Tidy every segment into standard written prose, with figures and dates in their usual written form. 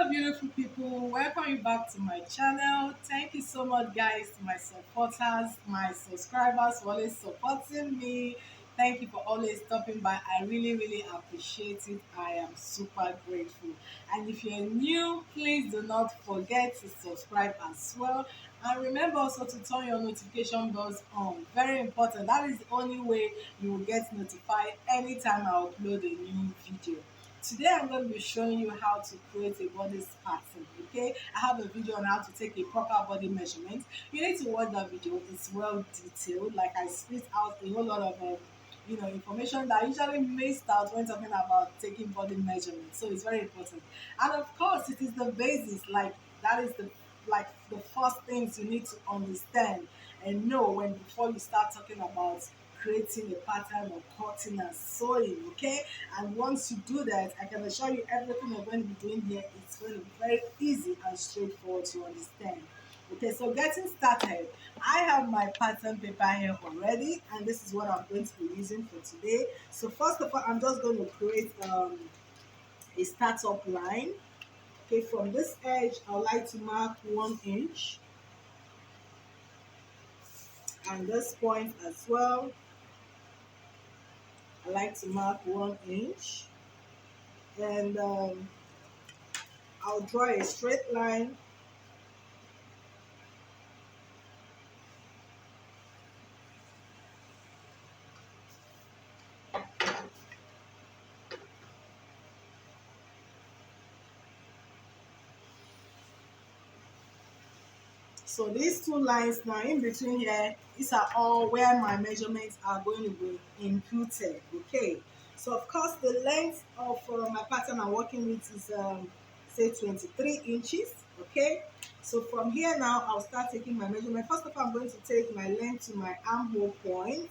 beautiful people. Welcome you back to my channel. Thank you so much, guys, to my supporters, my subscribers for always supporting me. Thank you for always stopping by. I really appreciate it. I am super grateful. And if you're new, please do not forget to subscribe as well. And remember also to turn your notification bells on. Very important. That is the only way you will get notified anytime I upload a new video. Today I'm going to be showing you how to create a bodice pattern. Okay, I have a video on how to take a proper body measurement. You need to watch that video. It's well detailed. Like I split out a whole lot of information that I usually missed out when talking about taking body measurements. So it's very important. And of course, it is the basis. Like that is the first things you need to understand and know when before you start talking about creating a pattern or cutting and sewing. Okay, and once you do that, I can assure you everything you're going to be doing here is going to be very easy and straightforward to understand. Okay, so getting started, I have my pattern paper here already, and this is what I'm going to be using for today. So first of all, I'm just going to create a startup line. Okay, from this edge, I would like to mark 1 inch, and this point as well, I like to mark 1 inch, and I'll draw a straight line So these two lines now in between here, these are all where my measurements are going to be imputed. Okay, so of course the length of my pattern I'm working with is say 23 inches. Okay, so from here now I'll start taking my measurement. First of all, I'm going to take my length to my armhole point,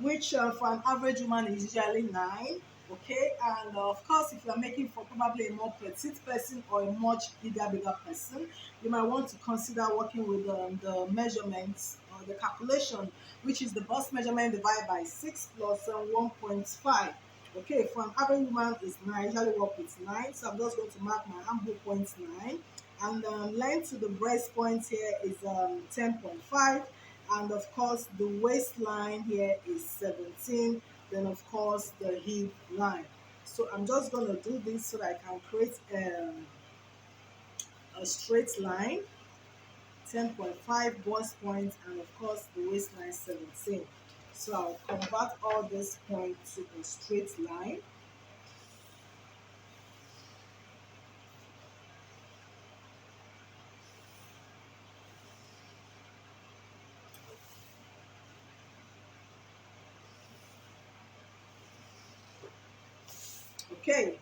which for an average woman is usually 9. Okay, and of course if you're making for probably a more petite person or a much bigger person, you might want to consider working with the measurements or the calculation, which is the bust measurement divided by 6 plus 1.5. Okay, for an average woman is 9. I usually work with 9, so I'm just going to mark my armhole point 9, and length to the breast point here is 10.5, and of course the waistline here is 17. Then of course the hip line. So I'm just going to do this so that I can create a straight line, 10.5 bust point, and of course the waistline 17. So I'll convert all this point to a straight line. Okay,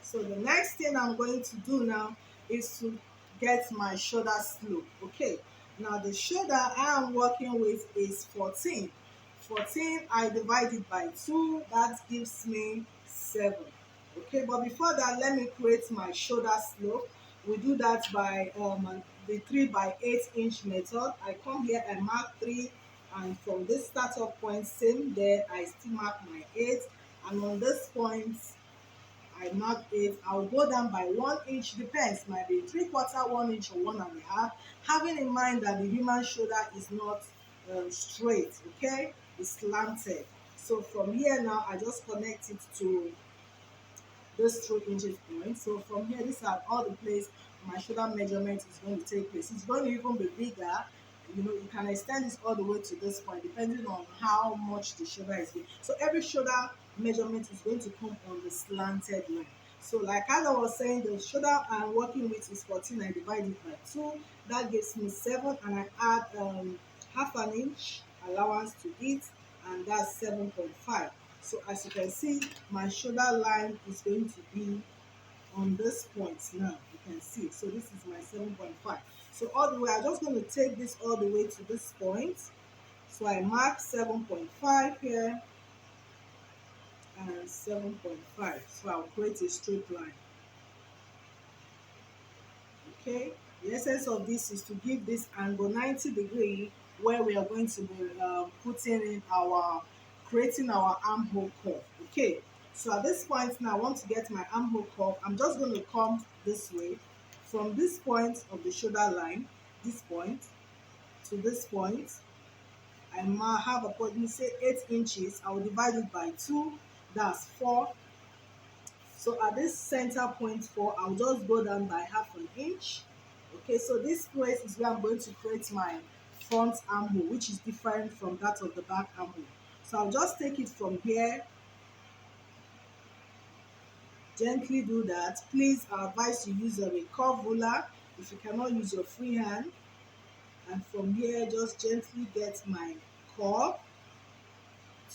so the next thing I'm going to do now is to get my shoulder slope. Okay, now the shoulder I am working with is 14. 14, I divide it by 2, that gives me 7. Okay, but before that, let me create my shoulder slope. We do that by the 3 by 8 inch method. I come here and mark 3, and from this startup point, same there, I still mark my 8, and on this point, I mark 8. I'll go down by 1 inch, depends, might be 3/4, 1 inch, or 1.5, having in mind that the human shoulder is not straight, okay, it's slanted. So from here now, I just connect it to this 2 inches point. So from here, these are all the place my shoulder measurement is going to take place. It's going to even be bigger. You can extend this all the way to this point depending on how much the shoulder is big. So every shoulder measurement is going to come on the slanted line. So like as I was saying, the shoulder I'm working with is 14. I divide it by 2. That gives me 7, and I add half an inch allowance to it, and that's 7.5. So as you can see, my shoulder line is going to be on this point now. You can see. So this is my 7.5. So all the way, I'm just going to take this all the way to this point. So I mark 7.5 here and 7.5. So I'll create a straight line. Okay. The essence of this is to give this angle 90 degree where we are going to be putting in creating our armhole curve. Okay, so at this point now I want to get my armhole curve. I'm just going to come this way from this point of the shoulder line, this point to this point, I might have a point, say 8 inches. I will divide it by 2, that's 4. So at this center point 4, I'll just go down by half an inch. Okay, so this place is where I'm going to create my front armhole, which is different from that of the back armhole. So I'll just take it from here, gently do that. Please, I advise you use a curved ruler if you cannot use your free hand. And from here, just gently get my curve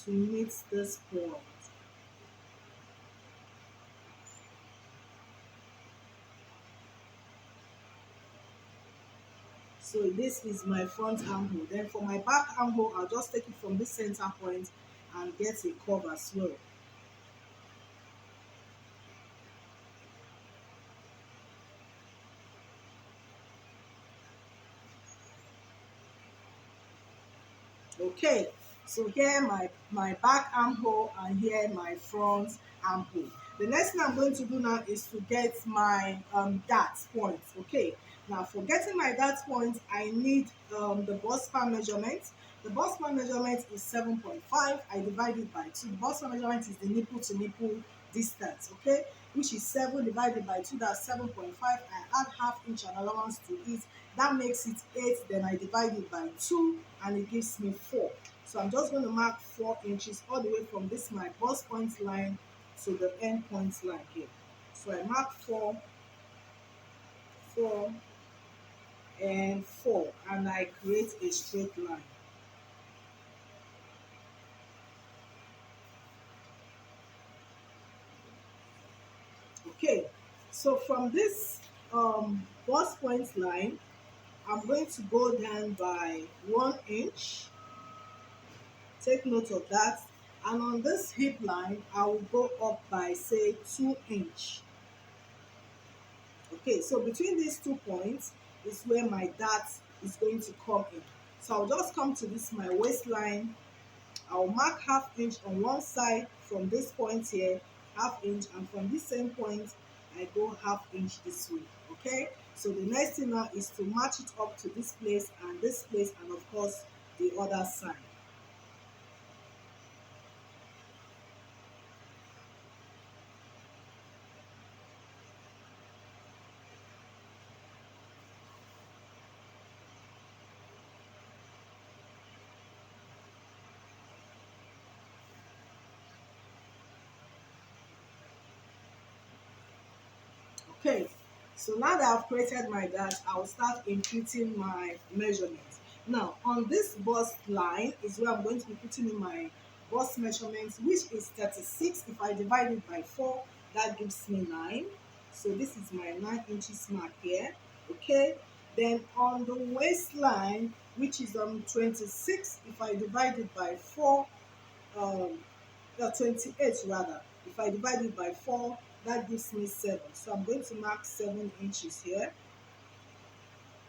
to meet this point. So this is my front armhole. Then for my back armhole, I'll just take it from this center point and get a curve as well. Okay, so here my back armhole and here my front armhole. The next thing I'm going to do now is to get my dart point. Okay, now for getting my dart point, I need the bust span measurement. The bust span measurement is 7.5. I divide it by 2. The bust span measurement is the nipple to nipple distance, okay, which is 7 divided by 2, that's 7.5. I add half inch and allowance to it, that makes it 8. Then I divide it by 2 and it gives me 4. So I'm just going to mark 4 inches all the way from this my bust point line to the end point line here. So I mark 4, 4 and 4, and I create a straight line. Okay, so from this bust point line, I'm going to go down by 1 inch. Take note of that. And on this hip line, I will go up by, say, 2 inch. Okay, so between these 2 points is where my dart is going to come in. So I'll just come to this my waistline. I'll mark half inch on one side from this point here, half inch, and from this same point, I go half inch this way. Okay, so the next thing now is to match it up to this place, and of course the other side. Okay, so now that I've created my dash, I'll start imputing my measurements. Now, on this bust line is where I'm going to be putting in my bust measurements, which is 36. If I divide it by 4, that gives me 9. So this is my 9 inches mark here. Okay, then on the waistline, which is 26, if I divide it by 4, 28 rather. If I divide it by 4, that gives me 7. So I'm going to mark 7 inches here.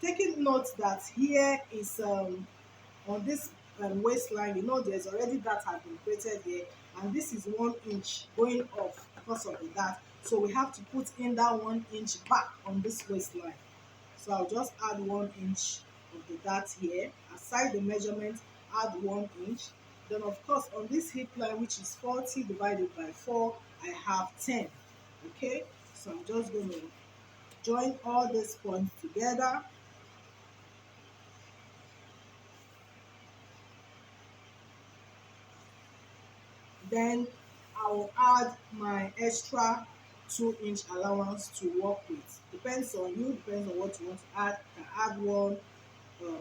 Taking note that here is on this waistline, you know there's already that has been created here, and this is 1 inch going off because of the dart. So we have to put in that 1 inch back on this waistline. So I'll just add 1 inch of the dart here. Aside the measurement, add 1 inch. Then of course on this hip line, which is 40 divided by 4, I have 10. Okay, so I'm just going to join all these points together. Then I will add my extra 2-inch allowance to work with. Depends on you, depends on what you want to add. You can add one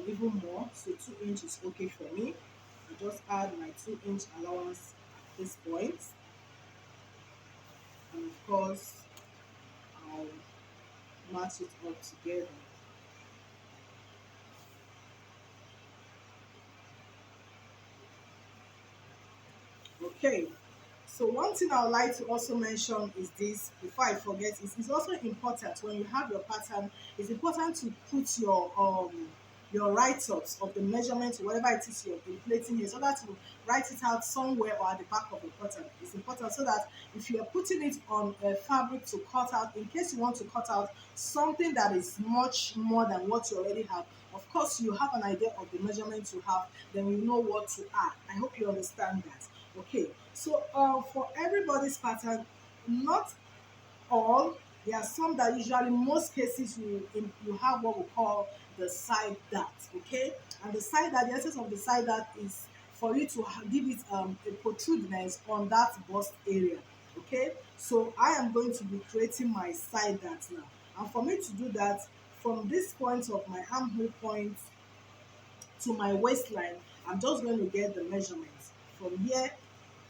even more, so 2 inch is okay for me. I just add my 2-inch allowance at this point, and of course I'll match it up together. Okay, so one thing I would like to also mention is this, before I forget, is it's also important when you have your pattern, it's important to put your write-ups of the measurements, whatever it is you're inflating here, so that you write it out somewhere or at the back of the pattern. It's important so that if you're putting it on a fabric to cut out, in case you want to cut out something that is much more than what you already have, of course you have an idea of the measurement you have, then you know what to add. I hope you understand that. Okay, so for everybody's pattern, not all, there are some that usually, most cases, you have what we call the side dart. Okay, and the side dart, the essence of the side dart is for you to give it a protrudeness on that bust area. Okay, so I am going to be creating my side dart now, and for me to do that, from this point of my armhole point to my waistline, I'm just going to get the measurements from here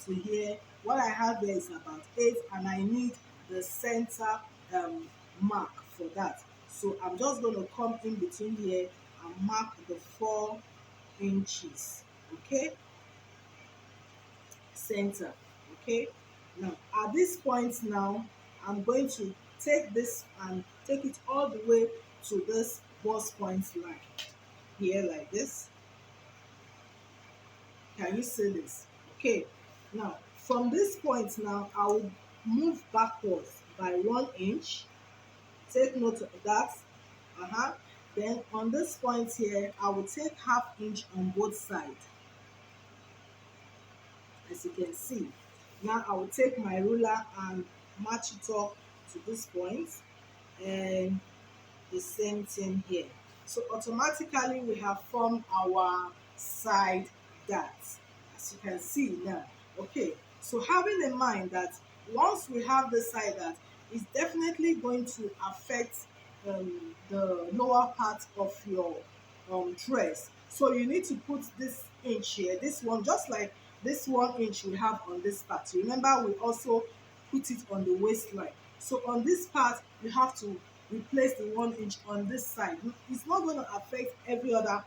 to here. What I have there is about 8, and I need the center um, mark for that. So I'm just going to come in between here and mark the 4 inches. Okay, center. Okay, now at this point now, I'm going to take this and take it all the way to this bust point line here, like this. Can you see this? Okay, now from this point now, I will move backwards by 1 inch. Take note of that. Then on this point here, I will take ½ inch on both sides, as you can see. Now I will take my ruler and match it up to this point, and the same thing here. So automatically we have formed our side darts, as you can see now. Okay, so having in mind that once we have the side dart, it's definitely going to affect the lower part of your dress. So you need to put this inch here, this one, just like this 1 inch we have on this part. Remember, we also put it on the waistline. So on this part, you have to replace the 1 inch on this side. It's not going to affect every other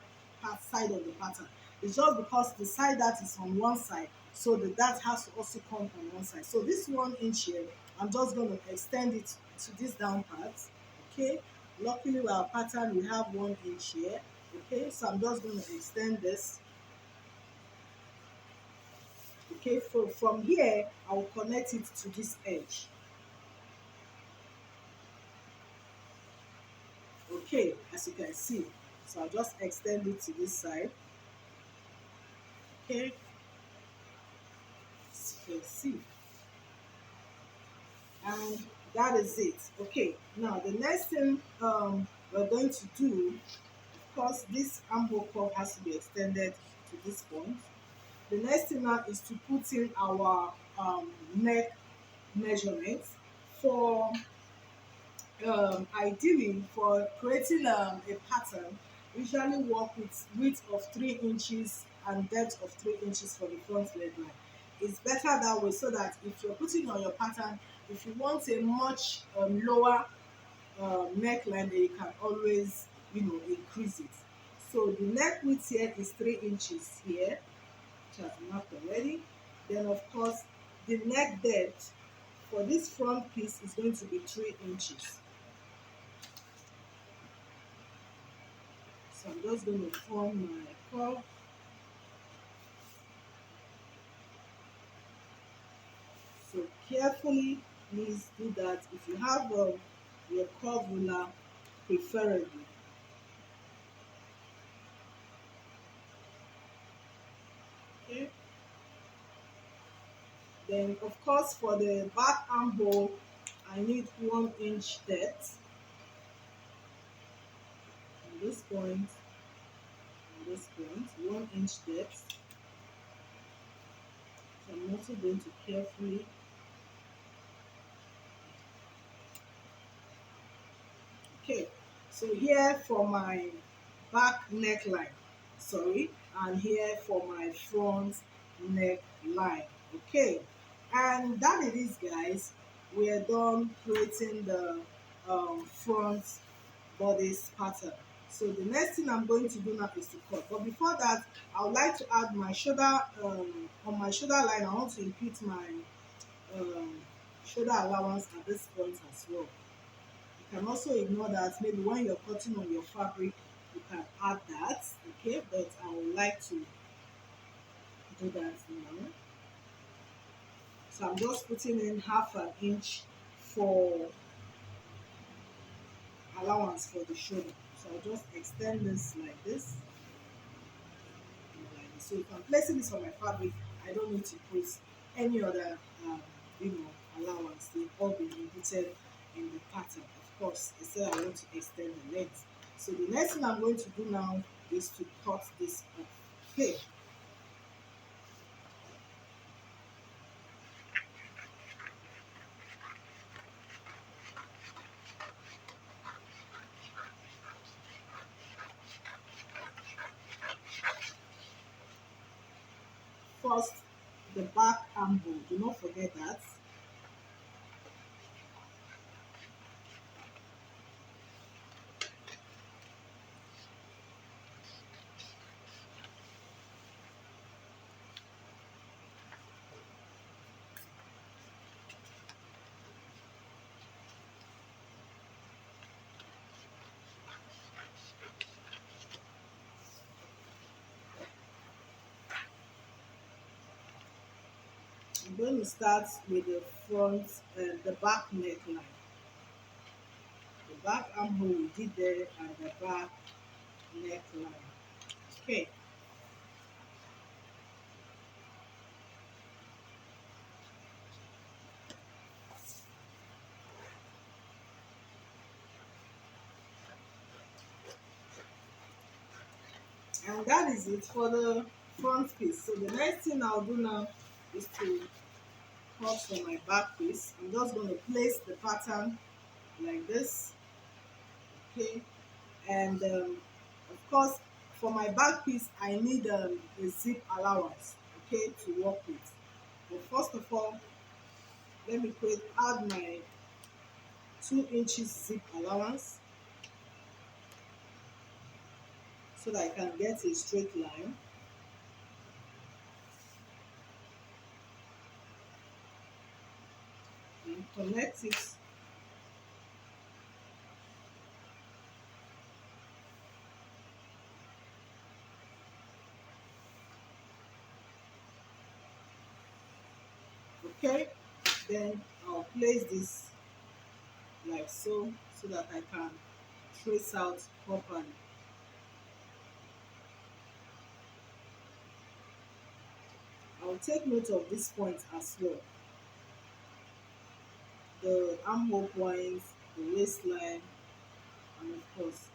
side of the pattern. It's just because the side dart is on one side, so the dart has to also come on one side. So this 1 inch here, I'm just going to extend it to this down part. Okay, luckily with our pattern we have 1 inch here. Okay, so I'm just going to extend this. Okay, from here I will connect it to this edge. Okay, as you can see, so I'll just extend it to this side. Okay, as you can see, and that is it. Okay, now the next thing we're going to do, of course, this armhole curve has to be extended to this point. The next thing now is to put in our neck measurements. For ideally, for creating a pattern, usually work with width of 3 inches and depth of 3 inches for the front leg line. It's better that way, so that if you're putting on your pattern, if you want a much lower neckline, then you can always, increase it. So the neck width here is 3 inches here, which I've marked already. Then of course the neck depth for this front piece is going to be 3 inches. So I'm just going to form my curve. So carefully, please do that. If you have your curve ruler, preferably. Okay. Then of course for the back armhole, I need 1 inch depth on this point, 1 inch depth. So I'm also going to carefully okay. So here for my back neckline, and here for my front neckline. Okay, and that it is, guys. We are done creating the front bodice pattern. So the next thing I'm going to do now is to cut. But before that, I would like to add my shoulder. On my shoulder line, I want to include my um, shoulder allowance at this point as well. You can also ignore that. Maybe when you're cutting on your fabric, you can add that. Okay, but I would like to do that now. So I'm just putting in half an inch for allowance for the shoulder. So I'll just extend this like this, and like this. So if I'm placing this on my fabric, I don't need to put any other, um, you know, allowance. They've all been inputted in the pattern. Of course, I said I want to extend the length. So the next thing I'm going to do now is to cut this off. Okay. First, the back armhole. Do not forget that. I'm going to start with the front, the back neckline. The back armhole we did there and the back neckline. Okay. And that is it for the front piece. So the next thing I'll do now is to cut for my back piece. I'm just going to place the pattern like this. Okay. And of course, for my back piece, I need a zip allowance, okay, to work with. But first of all, let me add my 2 inches zip allowance so that I can get a straight line. And connect it okay. Then I'll place this like so, so that I can trace out properly. I'll take note of this point as well. The armhole points, the waistline, and of course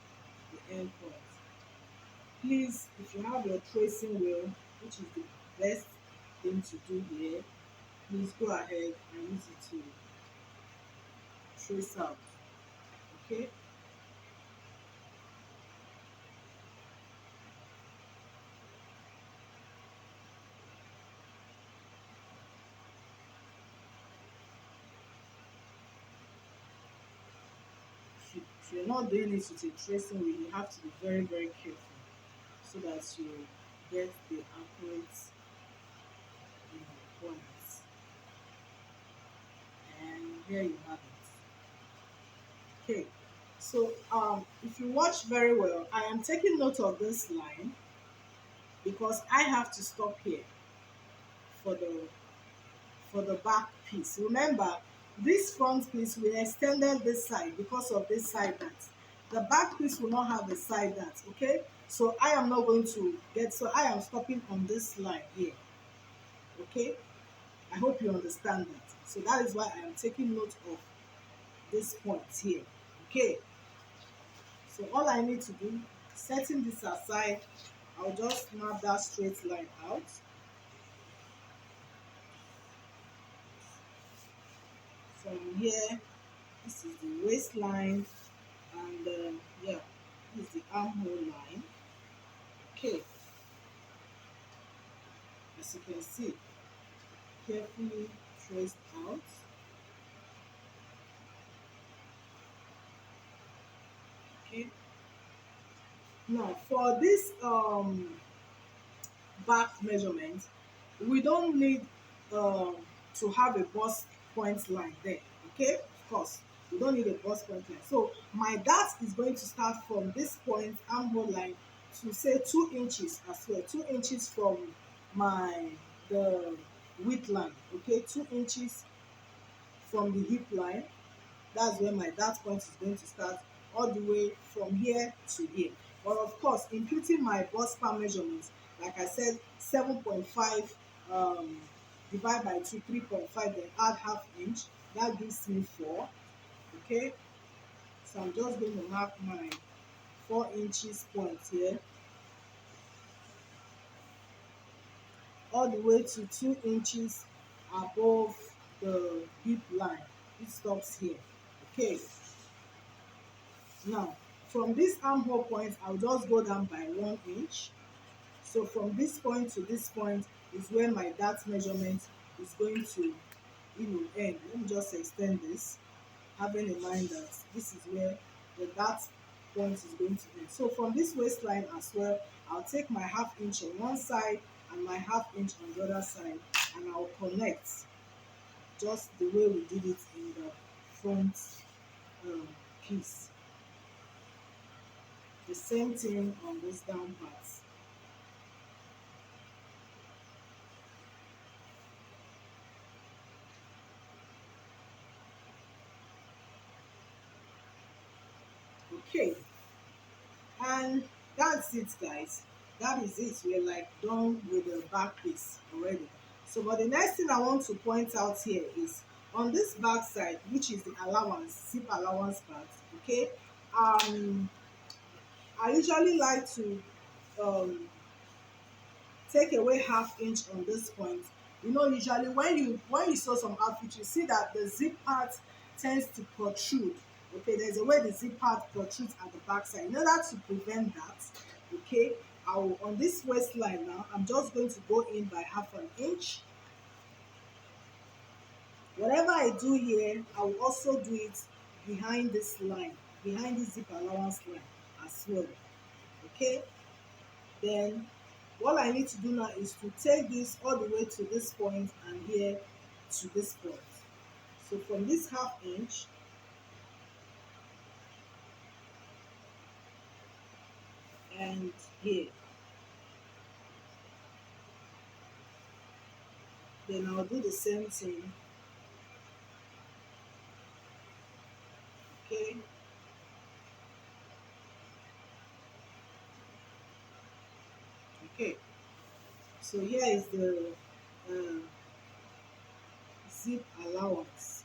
the end point. Please, if you have your tracing wheel, which is the best thing to do here, please go ahead and use it to trace out. Okay? If you're not doing it with a tracing wheel, you have to be very, very careful so that you get the accurate, points. And here you have it. Okay. So if you watch very well, I am taking note of this line because I have to stop here for the back piece. Remember, this front piece we extended this side because of this side dart. The back piece will not have a side dart, okay? So I am not going to so I am stopping on this line here, okay? I hope you understand that. So that is why I am taking note of this point here, okay? So all I need to do, setting this aside, I'll just snap that straight line out. From here, this is the waistline, and yeah, this is the armhole line. Okay, as you can see, carefully traced out. Okay, now for this back measurement, we don't need um, to have a bust point line there. Okay, of course, We don't need a bust point line. So my dart is going to start from this point armhole line to say 2 inches as well, 2 inches from my the width line. Okay, 2 inches from the hip line. That's where my dart point is going to start, all the way from here to here. But of course, imputing my bust span measurements, like I said, 7.5 divide by 2, 3.5, then add half inch. That gives me 4. Okay, so I'm just going to mark my 4 inches point here, all the way to 2 inches above the hip line. It stops here. Okay, now from this armhole point, I'll just go down by 1 inch. So from this point to this point is where my dart measurement is going to, end. Let me just extend this, having in mind that this is where the dart point is going to end. So from this waistline as well, I'll take my half inch on one side and my half inch on the other side, and I'll connect just the way we did it in the front piece. The same thing on this down part. Okay, and that's it, guys. That is it. We're like done with the back piece already. So but the next thing I want to point out here is on this back side, which is the allowance, zip allowance part. Okay, I usually like to um take away half inch on this point. Usually when you sew some outfit, you see that the zip part tends to protrude. Okay, there's a way the zip part protrudes at the back side. In order to prevent that, okay, on this waistline now, I'm just going to go in by half an inch. Whatever I do here, I will also do it behind this line, behind this zip allowance line as well. Okay, then all I need to do now is to take this all the way to this point and here to this point. So from this half inch, and here, then I'll do the same thing. Okay, okay, so here is the uh, zip allowance.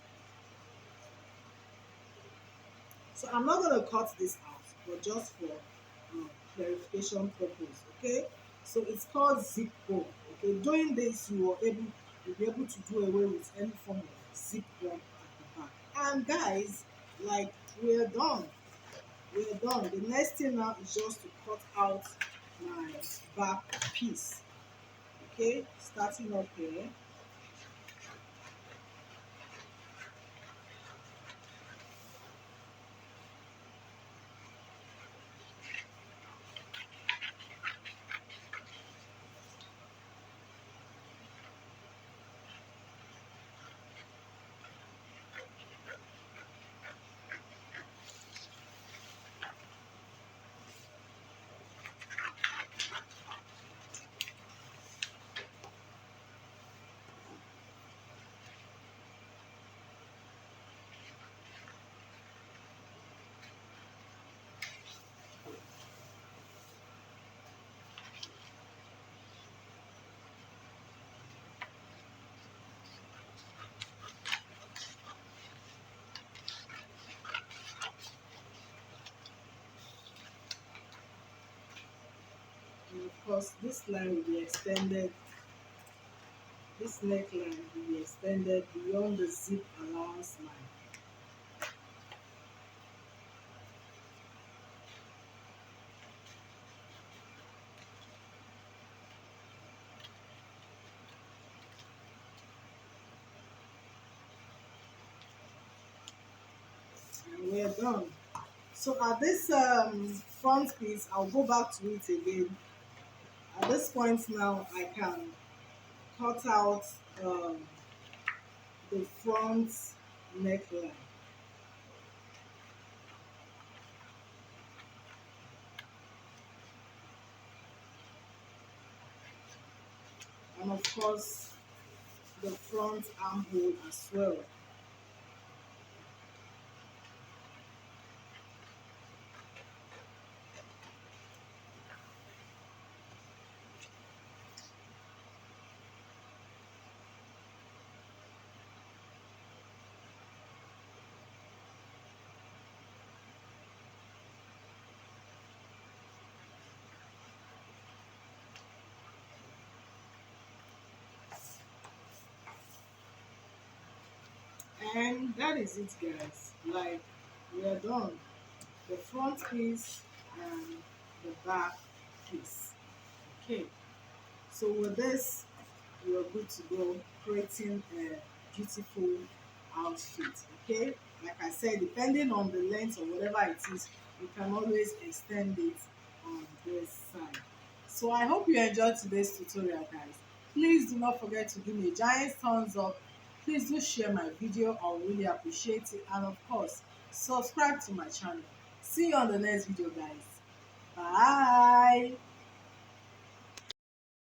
So I'm not going to cut this out, but just for clarification purpose. Okay, so it's called zip bone. Okay, doing this, you'll be able to do away with any form of zip bone at the back. And guys, like, we're done. We're done. The next thing now is just to cut out my back piece. Okay, starting up here. And of course, this line will be extended, this neckline will be extended beyond the zip allowance line. And we're done. So at this front piece, I'll go back to it again. At this point now, I can cut out um, the front neckline. and of course the front armhole as well. And that is it, guys. Like, we are done. The front piece and the back piece. Okay, so with this you are good to go, creating a beautiful outfit. Okay, like I said, depending on the length or whatever it is, you can always extend it on this side. So I hope you enjoyed today's tutorial, guys. Please do not forget to give me a giant thumbs up. Please do share my video, I really appreciate it, and of course subscribe to my channel. See you on the next video, guys.